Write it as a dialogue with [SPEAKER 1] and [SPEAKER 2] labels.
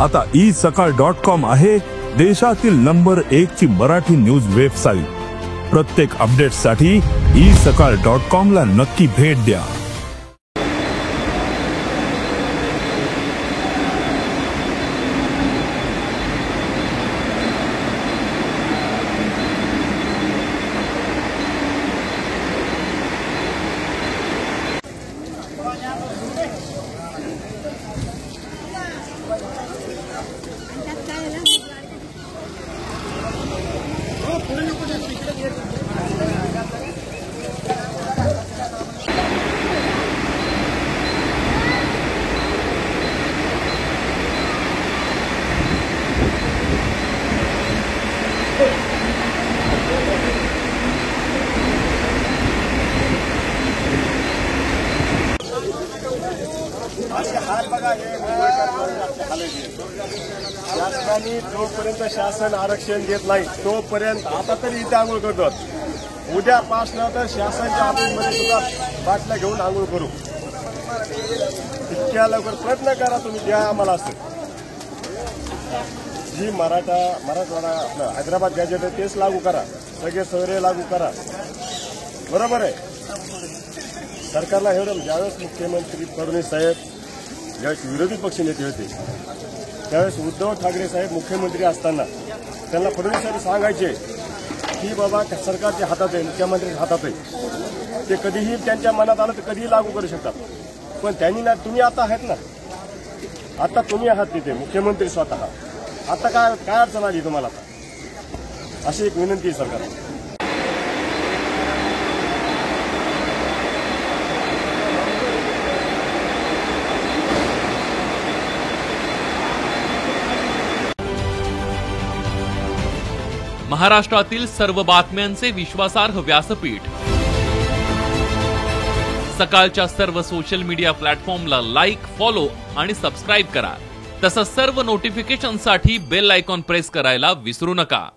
[SPEAKER 1] आता isakal.com आहे देशातील नंबर 1 ची मराठी न्यूज वेबसाईट। प्रत्येक अपडेटसाठी isakal.com ला नक्की भेट द्या।
[SPEAKER 2] जोपर्यंत शासन आरक्षण देत नाही तोपर्यंत आता तरी इथे आंघोळ करतात। उद्यापासून तर शासनाच्या ऑफिसमध्ये सुद्धा बाटल्या घेऊन आंघोळ करू। इतक्या लवकर प्रयत्न करा तुम्ही, द्या आम्हाला असं। जी मराठवाडा आपलं हैदराबाद गॅजेट आहे तेच लागू करा, सगळे शहरे लागू करा, बरोबर आहे। सरकारला एवढं, ज्यावेळेस मुख्यमंत्री फडणवीस साहेब ज्यावेळेस विरोधी पक्षनेते होते त्यावेळेस उद्धव ठाकरे साहेब मुख्यमंत्री असताना त्यांना फडणवीस साहेब सांगायचे की बाबा सरकारच्या हातात आहे, मुख्यमंत्र्यांच्या हातात आहे, ते कधीही त्यांच्या मनात आलं तर कधीही लागू करू शकतात। पण त्यांनी ना, तुम्ही आता आहेत ना, आता तुम्ही आहात तिथे मुख्यमंत्री स्वतः, आता काय अडचण आली तुम्हाला? आता अशी एक विनंती आहे सरकारला।
[SPEAKER 3] महाराष्ट्रातील सर्व बातम्यांचे विश्वासार्ह व्यासपीठ, सकाळच्या सर्व सोशल मीडिया प्लॅटफॉर्मला लाईक, फॉलो आणि सबस्क्राईब करा। तसंच सर्व नोटिफिकेशनसाठी बेल आयकॉन प्रेस करायला विसरू नका।